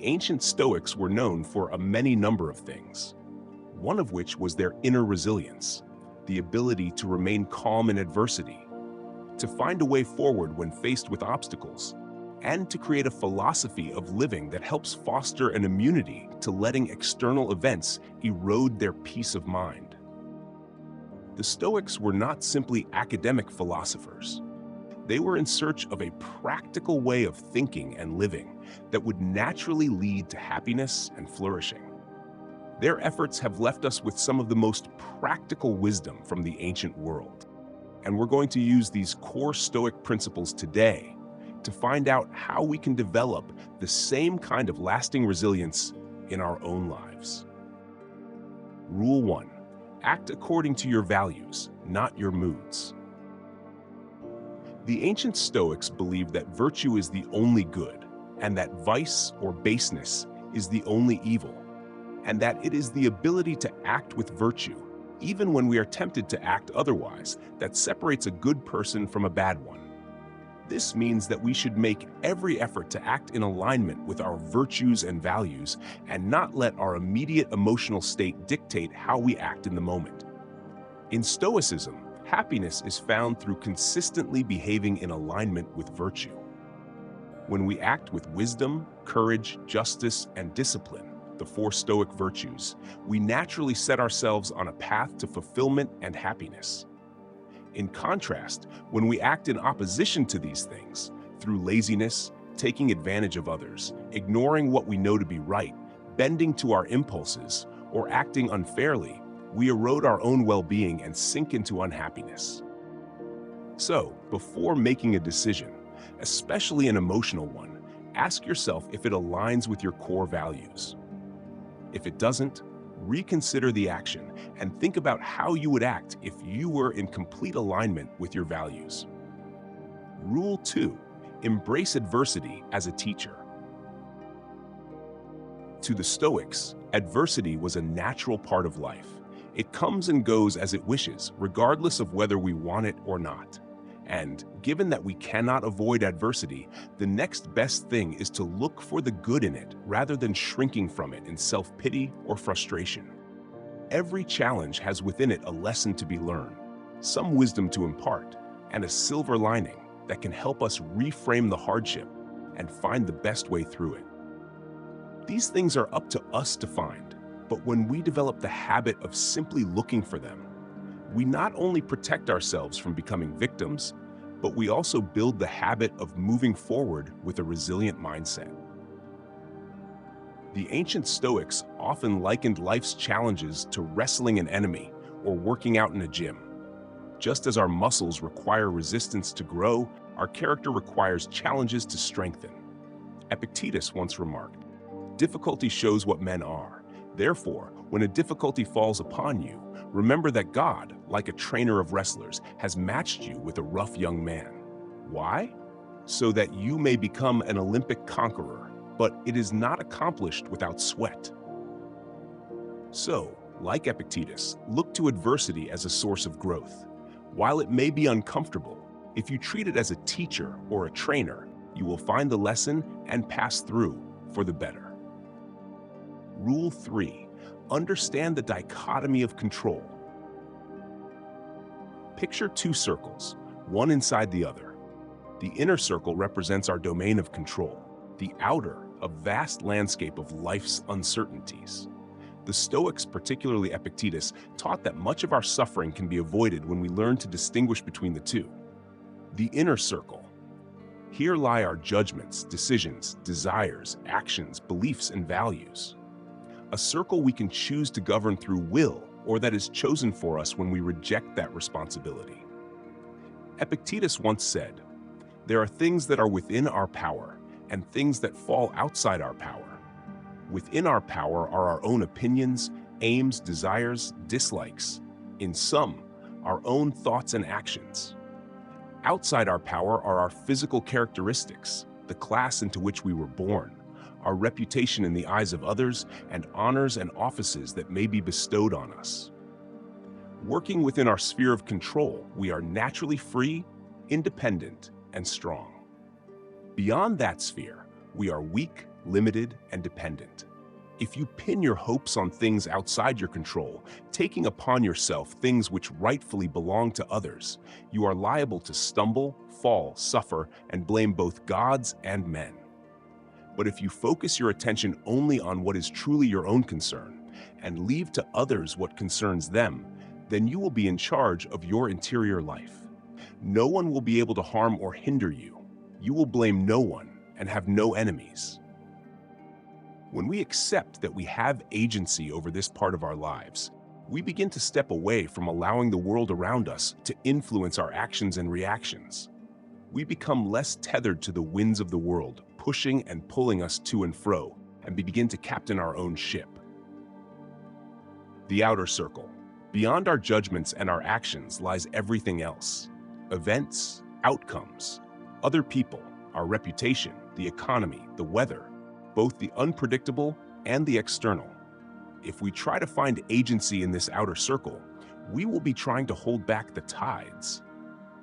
The ancient Stoics were known for a many number of things, one of which was their inner resilience, the ability to remain calm in adversity, to find a way forward when faced with obstacles, and to create a philosophy of living that helps foster an immunity to letting external events erode their peace of mind. The Stoics were not simply academic philosophers. They were in search of a practical way of thinking and living that would naturally lead to happiness and flourishing. Their efforts have left us with some of the most practical wisdom from the ancient world. And we're going to use these core Stoic principles today to find out how we can develop the same kind of lasting resilience in our own lives. Rule 1. Act according to your values, not your moods. The ancient Stoics believed that virtue is the only good, and that vice or baseness is the only evil, and that it is the ability to act with virtue, even when we are tempted to act otherwise, that separates a good person from a bad one. This means that we should make every effort to act in alignment with our virtues and values and not let our immediate emotional state dictate how we act in the moment. In Stoicism, happiness is found through consistently behaving in alignment with virtue. When we act with wisdom, courage, justice, and discipline, the 4 Stoic virtues, we naturally set ourselves on a path to fulfillment and happiness. In contrast, when we act in opposition to these things, through laziness, taking advantage of others, ignoring what we know to be right, bending to our impulses, or acting unfairly, we erode our own well-being and sink into unhappiness. So, before making a decision, especially an emotional one, ask yourself if it aligns with your core values. If it doesn't, reconsider the action and think about how you would act if you were in complete alignment with your values. Rule 2. Embrace adversity as a teacher. To the Stoics, adversity was a natural part of life. It comes and goes as it wishes, regardless of whether we want it or not. And given that we cannot avoid adversity, the next best thing is to look for the good in it rather than shrinking from it in self-pity or frustration. Every challenge has within it a lesson to be learned, some wisdom to impart, and a silver lining that can help us reframe the hardship and find the best way through it. These things are up to us to find, but when we develop the habit of simply looking for them, we not only protect ourselves from becoming victims, but we also build the habit of moving forward with a resilient mindset. The ancient Stoics often likened life's challenges to wrestling an enemy or working out in a gym. Just as our muscles require resistance to grow, our character requires challenges to strengthen. Epictetus once remarked, "Difficulty shows what men are. Therefore, when a difficulty falls upon you, remember that God, like a trainer of wrestlers, has matched you with a rough young man. Why? So that you may become an Olympic conqueror, but it is not accomplished without sweat." So, like Epictetus, look to adversity as a source of growth. While it may be uncomfortable, if you treat it as a teacher or a trainer, you will find the lesson and pass through for the better. Rule 3. Understand the dichotomy of control. Picture 2 circles, one inside the other. The inner circle represents our domain of control, the outer, a vast landscape of life's uncertainties. The Stoics, particularly Epictetus, taught that much of our suffering can be avoided when we learn to distinguish between the two. The inner circle. Here lie our judgments, decisions, desires, actions, beliefs, and values. A circle we can choose to govern through will, or that is chosen for us when we reject that responsibility. Epictetus once said, "There are things that are within our power, and things that fall outside our power. Within our power are our own opinions, aims, desires, dislikes. In some, our own thoughts and actions. Outside our power are our physical characteristics, the class into which we were born, our reputation in the eyes of others, and honors and offices that may be bestowed on us. Working within our sphere of control, we are naturally free, independent, and strong. Beyond that sphere, we are weak, limited, and dependent. If you pin your hopes on things outside your control, taking upon yourself things which rightfully belong to others, you are liable to stumble, fall, suffer, and blame both gods and men. But if you focus your attention only on what is truly your own concern and leave to others what concerns them, then you will be in charge of your interior life. No one will be able to harm or hinder you. You will blame no one and have no enemies. When we accept that we have agency over this part of our lives, we begin to step away from allowing the world around us to influence our actions and reactions. We become less tethered to the winds of the world, pushing and pulling us to and fro, and begin to captain our own ship. The outer circle. Beyond our judgments and our actions lies everything else. Events, outcomes, other people, our reputation, the economy, the weather, both the unpredictable and the external. If we try to find agency in this outer circle, we will be trying to hold back the tides.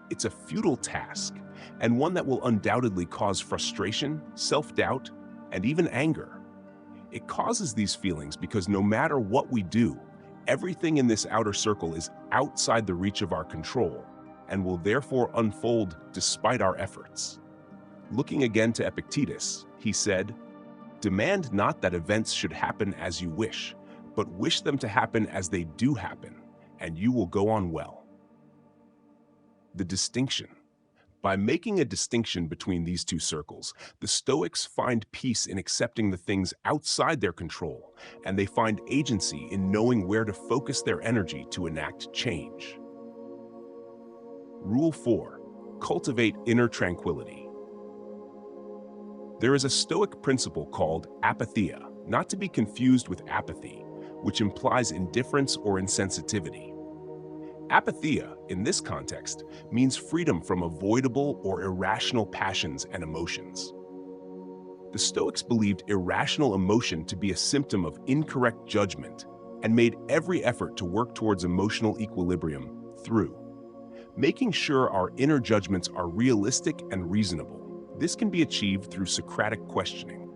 It's a futile task, and one that will undoubtedly cause frustration, self-doubt, and even anger. It causes these feelings because no matter what we do, everything in this outer circle is outside the reach of our control and will therefore unfold despite our efforts. Looking again to Epictetus, he said, "Demand not that events should happen as you wish, but wish them to happen as they do happen, and you will go on well." The distinction. By making a distinction between these two circles, the Stoics find peace in accepting the things outside their control, and they find agency in knowing where to focus their energy to enact change. Rule 4. Cultivate inner tranquility. There is a Stoic principle called apatheia, not to be confused with apathy, which implies indifference or insensitivity. Apatheia, in this context, means freedom from avoidable or irrational passions and emotions. The Stoics believed irrational emotion to be a symptom of incorrect judgment and made every effort to work towards emotional equilibrium through making sure our inner judgments are realistic and reasonable. This can be achieved through Socratic questioning.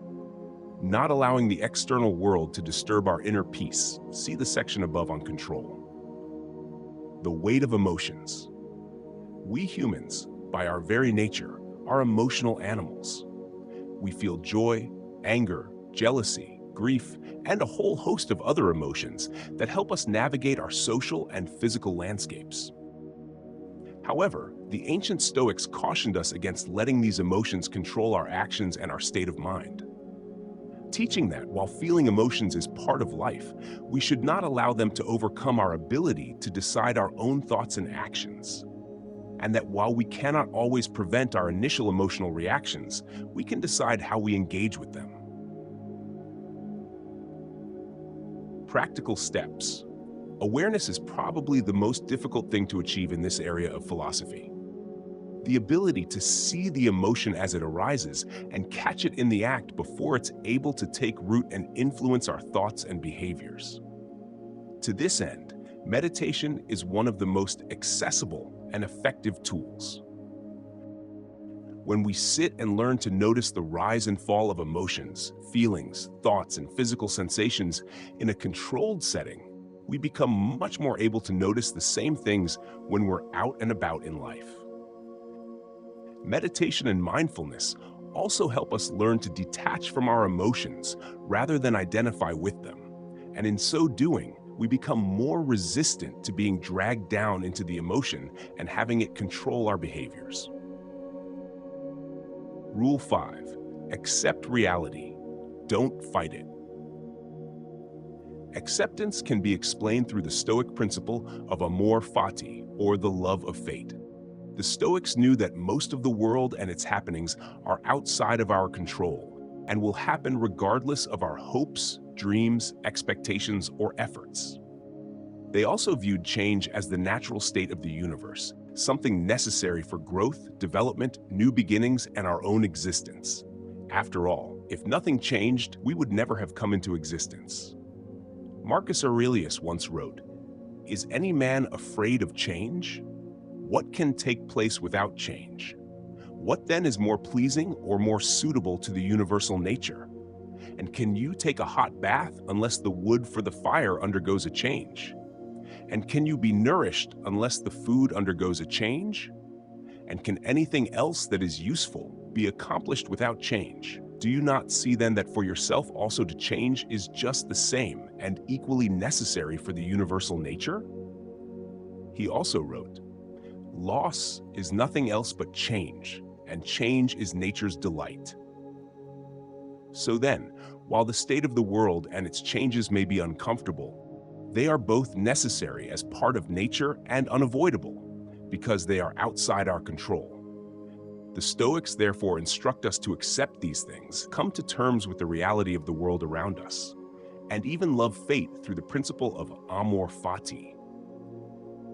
Not allowing the external world to disturb our inner peace. See the section above on control. The weight of emotions. We humans, by our very nature, are emotional animals. We feel joy, anger, jealousy, grief, and a whole host of other emotions that help us navigate our social and physical landscapes. However, the ancient Stoics cautioned us against letting these emotions control our actions and our state of mind, teaching that while feeling emotions is part of life, we should not allow them to overcome our ability to decide our own thoughts and actions, and that while we cannot always prevent our initial emotional reactions, we can decide how we engage with them. Practical steps. Awareness is probably the most difficult thing to achieve in this area of philosophy. The ability to see the emotion as it arises and catch it in the act before it's able to take root and influence our thoughts and behaviors. To this end, meditation is one of the most accessible and effective tools. When we sit and learn to notice the rise and fall of emotions, feelings, thoughts, and physical sensations in a controlled setting, we become much more able to notice the same things when we're out and about in life. Meditation and mindfulness also help us learn to detach from our emotions rather than identify with them, and in so doing, we become more resistant to being dragged down into the emotion and having it control our behaviors. Rule 5. Accept reality. Don't fight it. Acceptance can be explained through the Stoic principle of amor fati, or the love of fate. The Stoics knew that most of the world and its happenings are outside of our control and will happen regardless of our hopes, dreams, expectations, or efforts. They also viewed change as the natural state of the universe, something necessary for growth, development, new beginnings, and our own existence. After all, if nothing changed, we would never have come into existence. Marcus Aurelius once wrote, "Is any man afraid of change? What can take place without change? What then is more pleasing or more suitable to the universal nature? And can you take a hot bath unless the wood for the fire undergoes a change? And can you be nourished unless the food undergoes a change? And can anything else that is useful be accomplished without change? Do you not see then that for yourself also to change is just the same and equally necessary for the universal nature? He also wrote, "Loss is nothing else but change, and change is nature's delight." So then, while the state of the world and its changes may be uncomfortable, they are both necessary as part of nature and unavoidable, because they are outside our control. The Stoics therefore instruct us to accept these things, come to terms with the reality of the world around us, and even love fate through the principle of amor fati.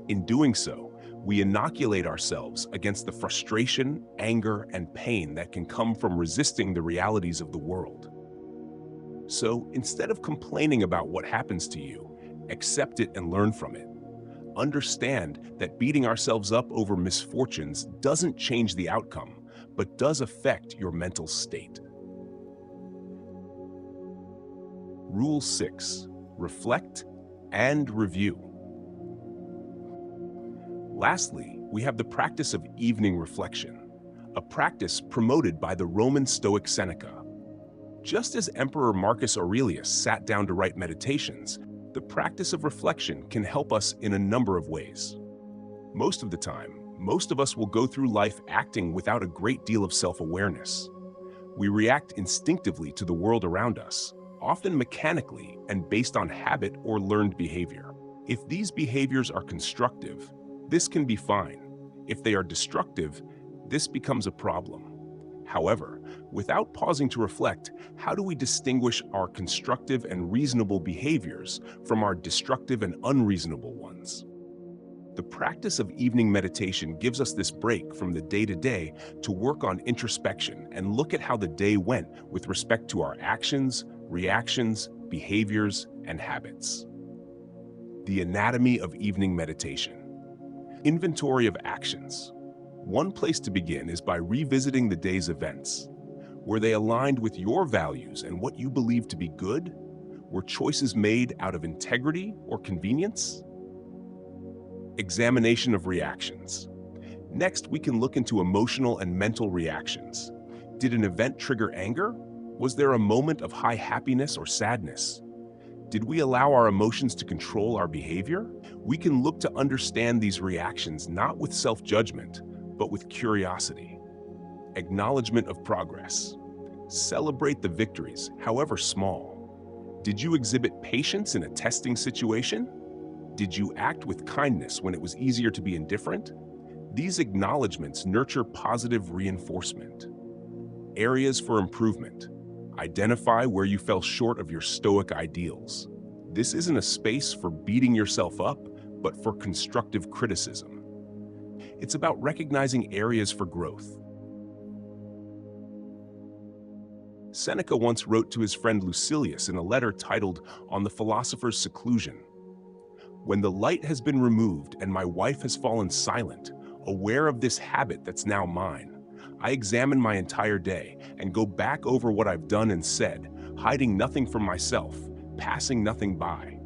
In doing so, we inoculate ourselves against the frustration, anger, and pain that can come from resisting the realities of the world. So instead of complaining about what happens to you, accept it and learn from it. Understand that beating ourselves up over misfortunes doesn't change the outcome, but does affect your mental state. Rule 6. Reflect and review. Lastly, we have the practice of evening reflection, a practice promoted by the Roman Stoic Seneca. Just as Emperor Marcus Aurelius sat down to write meditations, the practice of reflection can help us in a number of ways. Most of the time, most of us will go through life acting without a great deal of self-awareness. We react instinctively to the world around us, often mechanically and based on habit or learned behavior. If these behaviors are constructive, this can be fine. If they are destructive, this becomes a problem. However, without pausing to reflect, how do we distinguish our constructive and reasonable behaviors from our destructive and unreasonable ones? The practice of evening meditation gives us this break from the day-to-day to work on introspection and look at how the day went with respect to our actions, reactions, behaviors, and habits. The anatomy of evening meditation. Inventory of actions. One place to begin is by revisiting the day's events. Were they aligned with your values and what you believe to be good? Were choices made out of integrity or convenience? Examination of reactions. Next, we can look into emotional and mental reactions. Did an event trigger anger? Was there a moment of high happiness or sadness? Did we allow our emotions to control our behavior? We can look to understand these reactions not with self-judgment, but with curiosity. Acknowledgement of progress. Celebrate the victories, however small. Did you exhibit patience in a testing situation? Did you act with kindness when it was easier to be indifferent? These acknowledgements nurture positive reinforcement. Areas for improvement. Identify where you fell short of your Stoic ideals. This isn't a space for beating yourself up, but for constructive criticism. It's about recognizing areas for growth. Seneca once wrote to his friend Lucilius in a letter titled "On the Philosopher's Seclusion." "When the light has been removed and my wife has fallen silent, aware of this habit that's now mine, I examine my entire day and go back over what I've done and said, hiding nothing from myself, passing nothing by.